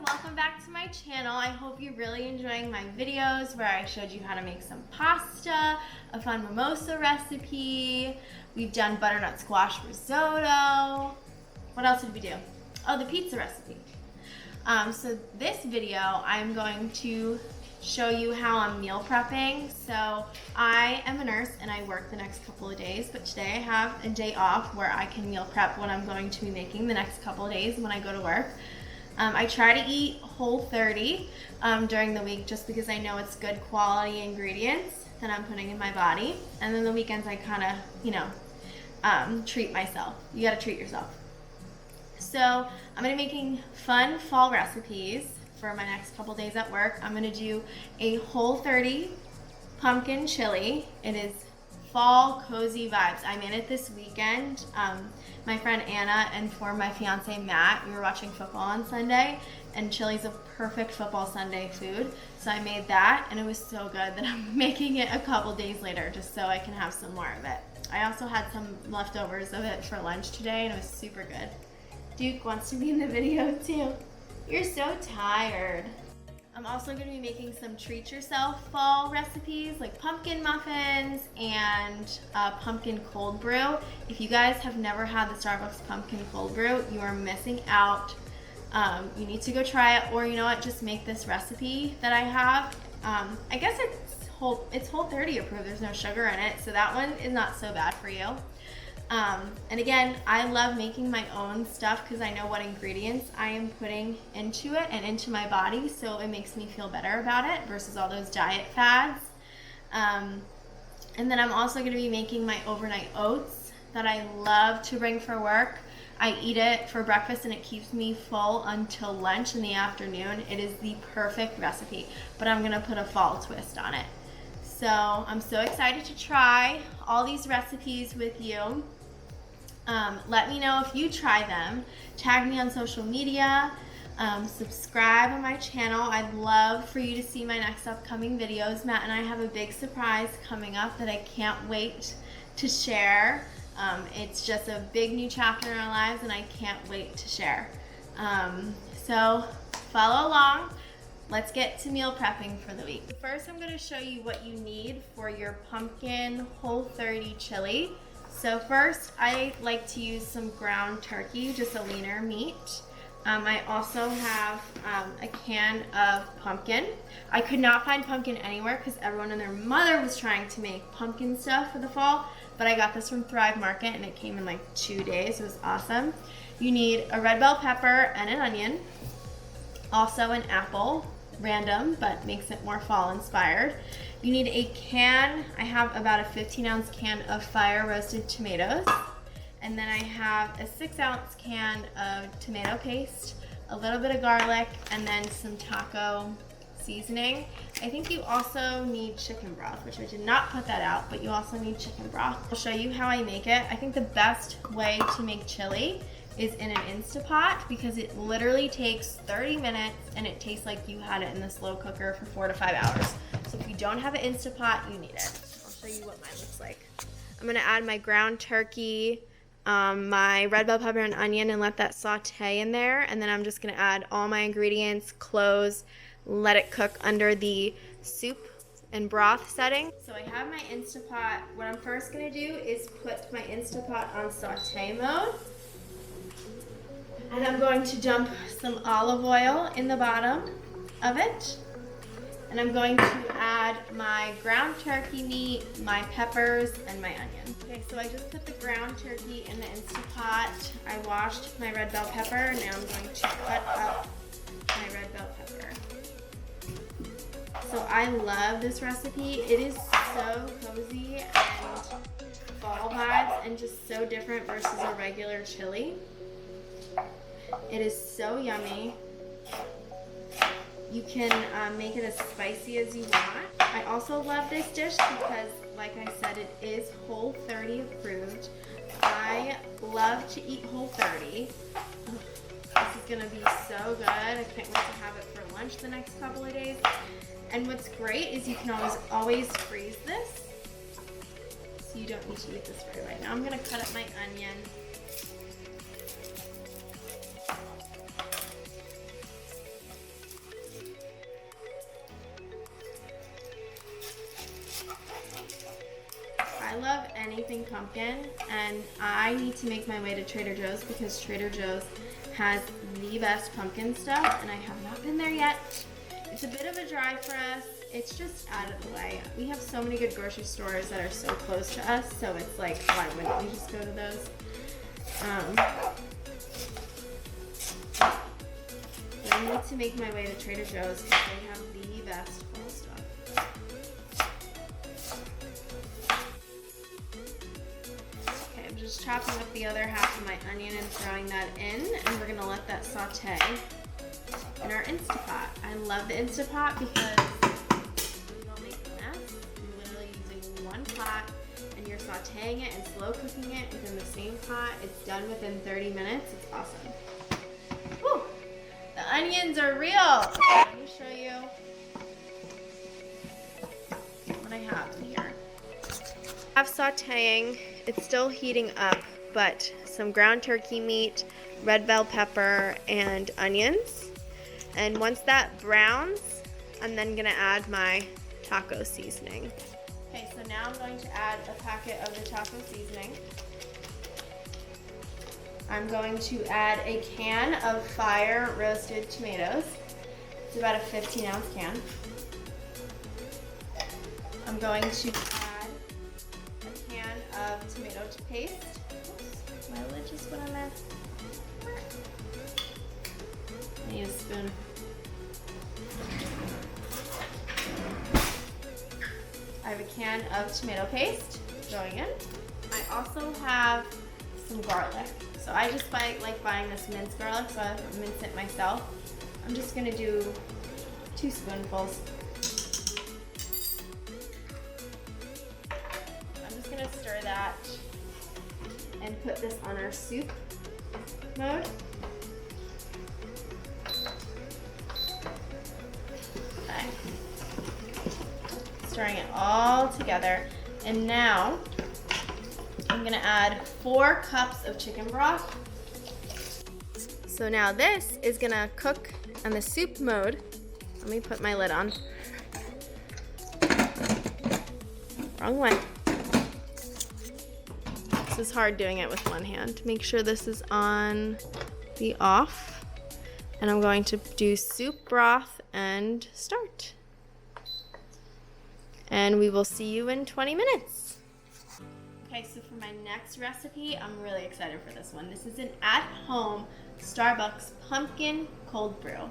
welcome back to my channel. I hope you're really enjoying my videos where I showed you how to make some pasta, a fun mimosa recipe. We've done butternut squash risotto. What else did we do? Oh, the pizza recipe. So this video, I'm going to show you how I'm meal prepping. So I am a nurse and I work the next couple of days, but today I have a day off where I can meal prep what I'm going to be making the next couple of days when I go to work. I try to eat Whole30 during the week just because I know it's good quality ingredients that I'm putting in my body. And then the weekends I kind of, treat myself. You gotta treat yourself. So I'm gonna be making fun fall recipes for my next couple days at work. I'm gonna do a Whole30 pumpkin chili. It is fall cozy vibes. I made it this weekend. My friend Anna and for my fiance Matt, we were watching football on Sunday, and chili's a perfect football Sunday food. So I made that, and it was so good that I'm making it a couple days later just so I can have some more of it. I also had some leftovers of it for lunch today, and it was super good. Duke wants to be in the video too. You're so tired. I'm also going to be making some treat yourself fall recipes like pumpkin muffins and pumpkin cold brew. If you guys have never had the Starbucks pumpkin cold brew, you are missing out. You need to go try it, or you know what, just make this recipe that I have. I guess it's Whole30 approved, there's no sugar in it, so that one is not so bad for you. And again, I love making my own stuff because I know what ingredients I am putting into it and into my body, so it makes me feel better about it versus all those diet fads. And then I'm also going to be making my overnight oats that I love to bring for work. I eat it for breakfast and it keeps me full until lunch in the afternoon. It is the perfect recipe, but I'm going to put a fall twist on it. So I'm so excited to try all these recipes with you. Let me know if you try them. Tag me on social media. Subscribe on my channel. I'd love for you to see my next upcoming videos. Matt and I have a big surprise coming up that I can't wait to share. It's just a big new chapter in our lives and I can't wait to share. So follow along. Let's get to meal prepping for the week. First, I'm going to show you what you need for your pumpkin Whole30 chili. So first, I like to use some ground turkey, just a leaner meat. I also have a can of pumpkin. I could not find pumpkin anywhere because everyone and their mother was trying to make pumpkin stuff for the fall, but I got this from Thrive Market and it came in like 2 days. It was awesome. You need a red bell pepper and an onion. Also an apple, random, but makes it more fall inspired. You need a can. I have about a 15-ounce can of fire roasted tomatoes. And then I have a 6-ounce can of tomato paste, a little bit of garlic, and then some taco seasoning. I think you also need chicken broth, which I did not put that out, but you also need chicken broth. I'll show you how I make it. I think the best way to make chili is in an Instapot because it literally takes 30 minutes and it tastes like you had it in the slow cooker for 4 to 5 hours. So if you don't have an Instapot, you need it. I'll show you what mine looks like. I'm gonna add my ground turkey, my red bell pepper and onion and let that saute in there. And then I'm just gonna add all my ingredients, close, let it cook under the soup and broth setting. So I have my Instapot. What I'm first gonna do is put my Instapot on saute mode. And I'm going to dump some olive oil in the bottom of it. And I'm going to add my ground turkey meat, my peppers, and my onion. Okay, so I just put the ground turkey in the Instapot. I washed my red bell pepper. Now I'm going to cut up my red bell pepper. So I love this recipe. It is so cozy and fall vibes and just so different versus a regular chili. It is so yummy. You can make it as spicy as you want. I also love this dish because, like I said, it is Whole30 approved. I love to eat Whole30. This is gonna be so good. I can't wait to have it for lunch the next couple of days. And what's great is you can always freeze this, so you don't need to eat this right now. I'm gonna cut up my onion. anything pumpkin, and I need to make my way to Trader Joe's because Trader Joe's has the best pumpkin stuff, and I have not been there yet. It's a bit of a drive for us. It's just out of the way. We have so many good grocery stores that are so close to us, so it's like, why wouldn't we just go to those? But I need to make my way to Trader Joe's because they have the best fall stuff. Okay, I'm just chopping up the other half of my onion and throwing that in, and we're gonna let that saute in our Instapot. I love the Instapot because you don't make a mess. You're literally using one pot and you're sauteing it and slow cooking it within the same pot. It's done within 30 minutes. It's awesome. Whew. The onions are real. Let me show you what I have here. I have sauteing. It's still heating up, but some ground turkey meat, red bell pepper, and onions. And once that browns, I'm then gonna add my taco seasoning. Okay, so now I'm going to add a packet of the taco seasoning. I'm going to add a can of fire roasted tomatoes. It's about a 15-ounce can. I'm going to add a can of tomato paste. Oops, my lid just went on there. I need a spoon. I have a can of tomato paste going in. I also have some garlic. So I just like buying this minced garlic, so I mince it myself. I'm just gonna do 2 spoonfuls. I'm just gonna stir that and put this on our soup mode. Okay. Stirring it all together. And now I'm gonna add 4 cups of chicken broth. So now this is gonna cook on the soup mode. Let me put my lid on. Wrong one. This is hard doing it with one hand. Make sure this is on the off. And I'm going to do soup broth and start. And we will see you in 20 minutes. Okay, so for my next recipe, I'm really excited for this one. This is an at-home Starbucks pumpkin cold brew.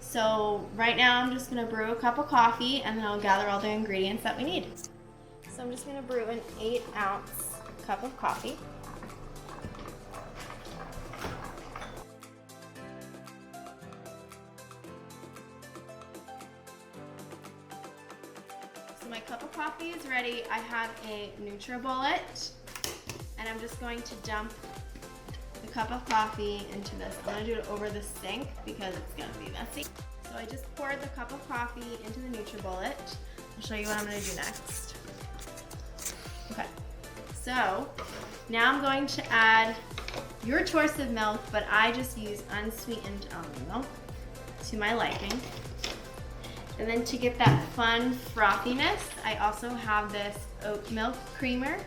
So right now I'm just gonna brew a cup of coffee and then I'll gather all the ingredients that we need. So I'm just gonna brew an 8-ounce cup of coffee. So my cup of coffee is ready. I have a NutriBullet, and I'm just going to dump the cup of coffee into this. I'm gonna do it over the sink because it's gonna be messy. So I just poured the cup of coffee into the NutriBullet. I'll show you what I'm gonna do next. Okay, so now I'm going to add your choice of milk, but I just use unsweetened almond milk to my liking. And then to get that fun frothiness, I also have this oat milk creamer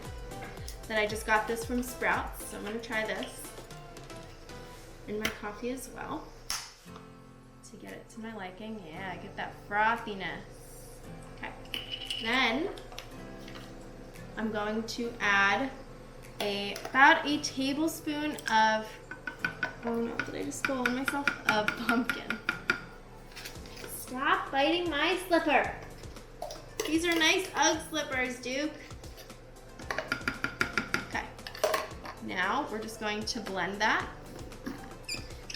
that I just got this from Sprouts. So I'm gonna try this in my coffee as well to get it to my liking. Yeah, get that frothiness. Okay, then I'm going to add about a tablespoon of, oh no, did I just spill on myself? Of pumpkin. Stop biting my slipper. These are nice Ugg slippers, Duke. Okay, now we're just going to blend that.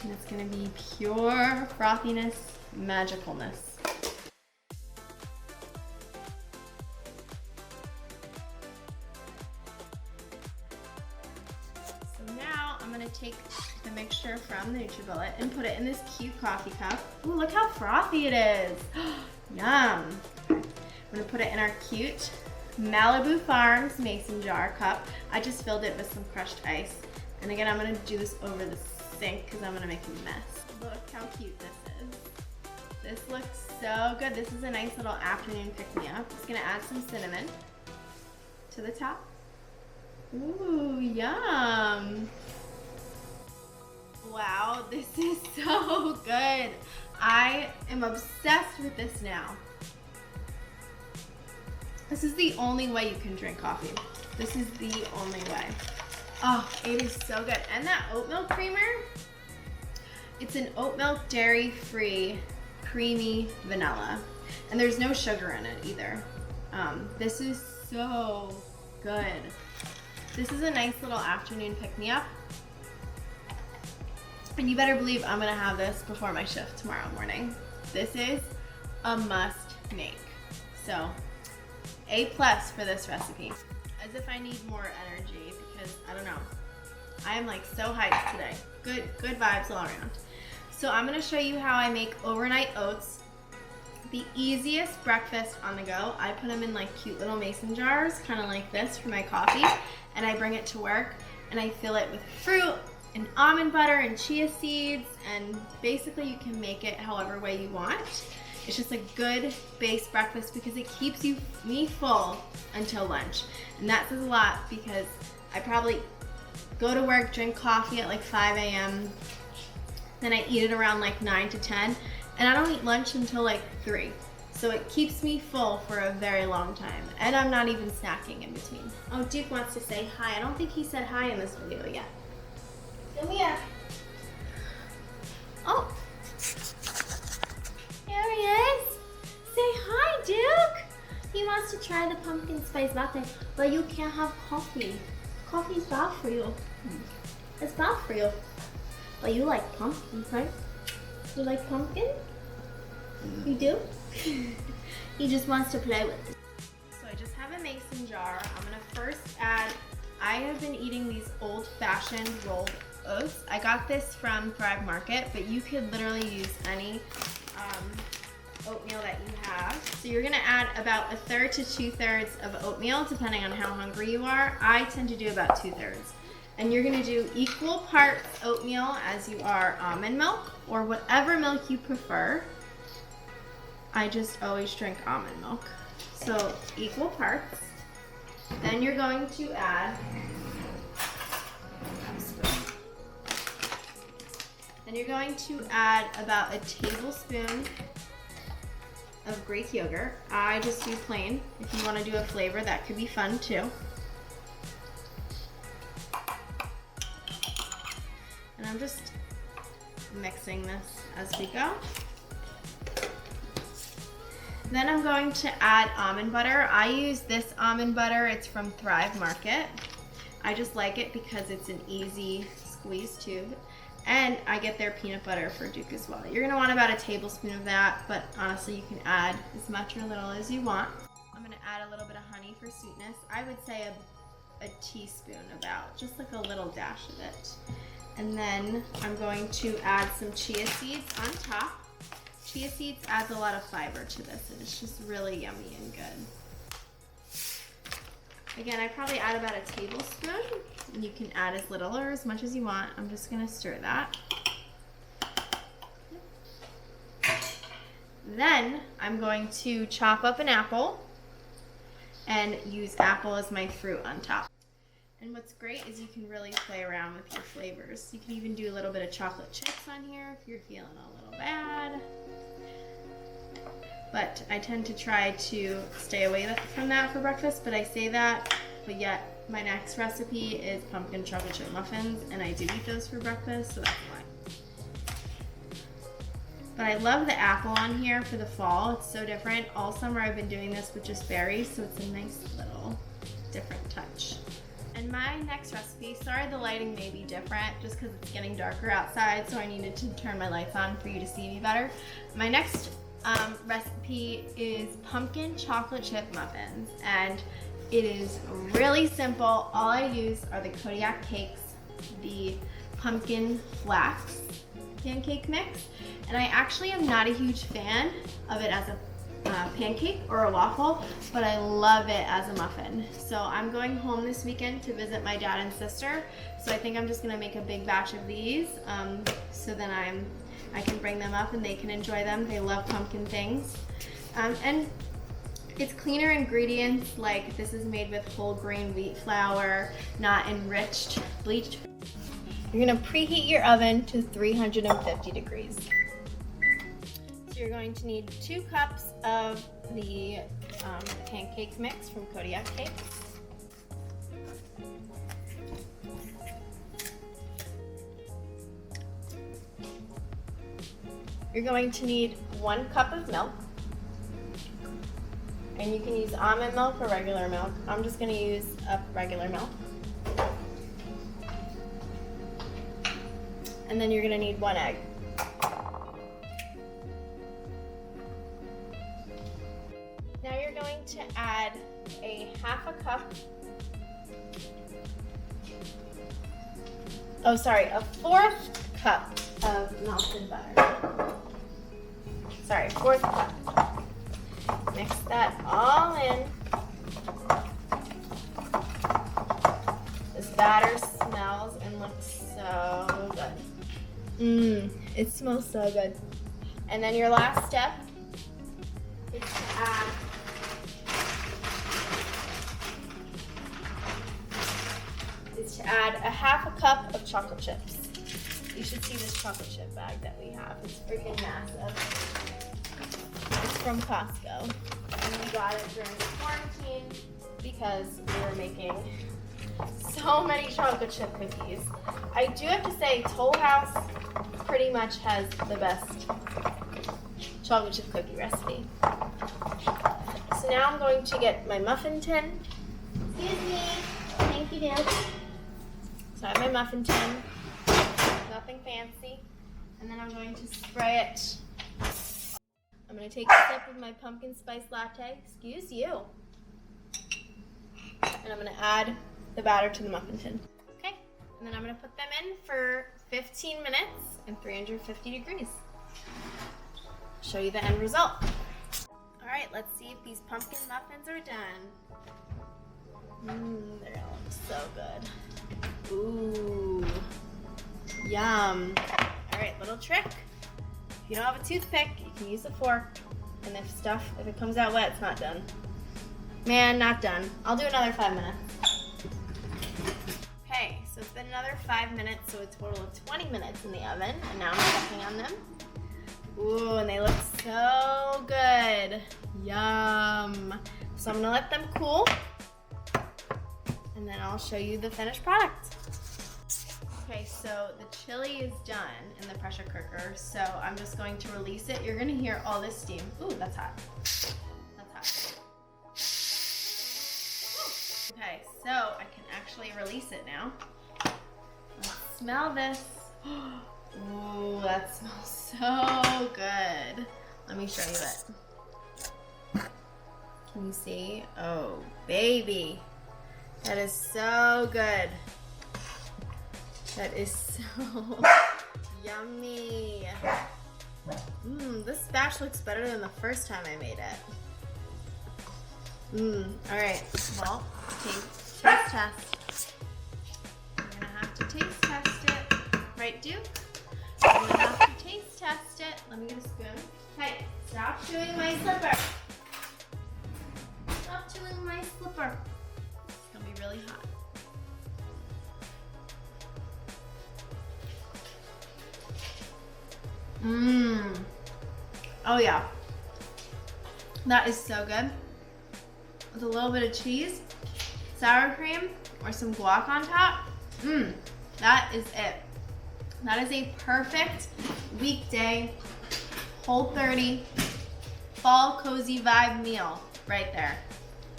And it's gonna be pure frothiness, magicalness. So now I'm gonna take the mixture from the NutriBullet and put it in this cute coffee cup. Ooh, look how frothy it is. Yum. I'm gonna put it in our cute Malibu Farms mason jar cup. I just filled it with some crushed ice. And again, I'm gonna do this over the sink because I'm gonna make a mess. Look how cute this is. This looks so good. This is a nice little afternoon pick-me-up. Just gonna add some cinnamon to the top. Ooh, yum. Wow, this is so good. I am obsessed with this now. This is the only way you can drink coffee. This is the only way. Oh, it is so good. And that oat milk creamer, it's an oat milk dairy-free creamy vanilla. And there's no sugar in it either. This is so good. This is a nice little afternoon pick-me-up. And you better believe I'm gonna have this before my shift tomorrow morning. This is a must make. So, A+ for this recipe. As if I need more energy because, I don't know. I am like so hyped today. Good vibes all around. So I'm gonna show you how I make overnight oats. The easiest breakfast on the go. I put them in like cute little mason jars, kind of like this for my coffee, and I bring it to work and I fill it with fruit and almond butter and chia seeds, and basically you can make it however way you want. It's just a good base breakfast because it keeps me full until lunch. And that says a lot because I probably go to work, drink coffee at like 5 a.m. Then I eat it around like 9 to 10. And I don't eat lunch until like 3. So it keeps me full for a very long time. And I'm not even snacking in between. Oh, Duke wants to say hi. I don't think he said hi in this video yet. Come here. Oh. There he is. Say hi, Duke. He wants to try the pumpkin spice latte, but you can't have coffee. Coffee's bad for you. It's bad for you. But you like pumpkin, right? You like pumpkin? You do? He just wants to play with it. So I just have a mason jar. I'm gonna first add, I have been eating these old-fashioned rolled oats. I got this from Thrive Market, but you could literally use any oatmeal that you have. So you're gonna add about 1/3 to 2/3 of oatmeal, depending on how hungry you are. I tend to do about 2/3. And you're gonna do equal parts oatmeal as you are almond milk, or whatever milk you prefer. I just always drink almond milk. So equal parts. Then you're going to add, about a tablespoon of Greek yogurt. I just do plain. If you want to do a flavor, that could be fun too. And I'm just mixing this as we go. Then I'm going to add almond butter. I use this almond butter. It's from Thrive Market. I just like it because it's an easy squeeze tube. And I get their peanut butter for Duke as well. You're gonna want about a tablespoon of that, but honestly you can add as much or little as you want. I'm gonna add a little bit of honey for sweetness. I would say a teaspoon about, just like a little dash of it. And then I'm going to add some chia seeds on top. Chia seeds adds a lot of fiber to this and it's just really yummy and good. Again, I probably add about a tablespoon. You can add as little or as much as you want. I'm just gonna stir that. Then I'm going to chop up an apple and use apple as my fruit on top. And what's great is you can really play around with your flavors. You can even do a little bit of chocolate chips on here if you're feeling a little bad. But I tend to try to stay away from that for breakfast, but I say that, but yet my next recipe is pumpkin chocolate chip muffins, and I do eat those for breakfast, so that's why. But I love the apple on here for the fall. It's so different. All summer I've been doing this with just berries, so it's a nice little different touch. And my next recipe, sorry the lighting may be different just because it's getting darker outside, so I needed to turn my lights on for you to see me better. My next recipe is pumpkin chocolate chip muffins, and it is really simple. All I use are the Kodiak cakes, the pumpkin flax pancake mix, and I actually am not a huge fan of it as a pancake or a waffle, but I love it as a muffin. So I'm going home this weekend to visit my dad and sister, so I think I'm just gonna make a big batch of these, so then I can bring them up and they can enjoy them. They love pumpkin things. And It's cleaner ingredients, like this is made with whole grain wheat flour, not enriched, bleached. You're gonna preheat your oven to 350 degrees. So you're going to need 2 cups of the pancake mix from Kodiak Cakes. You're going to need 1 cup of milk. And you can use almond milk or regular milk. I'm just gonna use regular milk. And then you're gonna need 1 egg. Now you're going to add a 1/2 cup, a 1/4 cup of melted butter. Sorry, 1/4 cup. Mix that all in. This batter smells and looks so good. It smells so good. And then your last step is to add a 1/2 cup of chocolate chips. You should see this chocolate chip bag that we have. It's freaking massive. It's from Costco, and we got it during quarantine because we were making so many chocolate chip cookies. I do have to say, Toll House pretty much has the best chocolate chip cookie recipe. So now I'm going to get my muffin tin. Excuse me. Thank you, dear. So I have my muffin tin, nothing fancy, and then I'm going to spray it. I'm going to take a sip of my pumpkin spice latte, excuse you, and I'm going to add the batter to the muffin tin. Okay, and then I'm going to put them in for 15 minutes and 350 degrees. Show you the end result. All right, let's see if these pumpkin muffins are done. They look so good. Ooh, yum. All right, little trick. If you don't have a toothpick, you can use a fork. And if it comes out wet, it's not done. Man, not done. I'll do another 5 minutes. Okay, so it's been another 5 minutes, so a total of 20 minutes in the oven. And now I'm checking on them. Ooh, and they look so good. Yum. So I'm gonna let them cool. And then I'll show you the finished product. Okay, so the chili is done in the pressure cooker, so I'm just going to release it. You're gonna hear all this steam. Ooh, that's hot. That's hot. Ooh. Okay, so I can actually release it now. Let's smell this. Ooh, that smells so good. Let me show you it. Can you see? Oh, baby. That is so good. That is so yummy. This batch looks better than the first time I made it. All right, well, taste test. I'm gonna have to taste test it. Right, Duke? I'm gonna have to taste test it. Let me get a spoon. Hey, stop chewing my slipper. Stop chewing my slipper. It's gonna be really hot. Oh yeah. That is so good. With a little bit of cheese, sour cream, or some guac on top. That is it. That is a perfect weekday, Whole30, fall cozy vibe meal right there.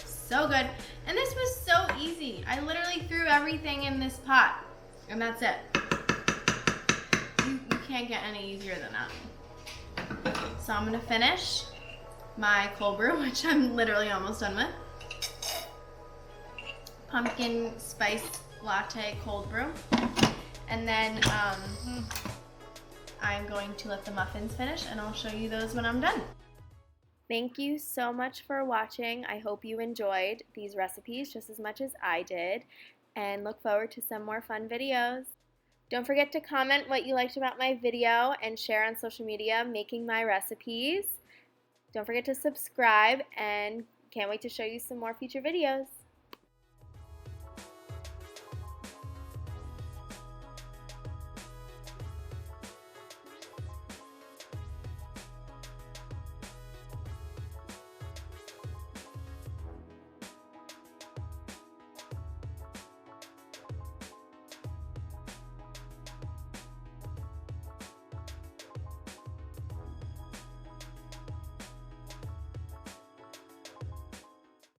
So good. And this was so easy. I literally threw everything in this pot, and that's it. You can't get any easier than that. So I'm gonna finish my cold brew, which I'm literally almost done with. Pumpkin spice latte cold brew. And then I'm going to let the muffins finish, and I'll show you those when I'm done. Thank you so much for watching. I hope you enjoyed these recipes just as much as I did, and look forward to some more fun videos. Don't forget to comment what you liked about my video and share on social media making my recipes. Don't forget to subscribe and Can't wait to show you some more future videos.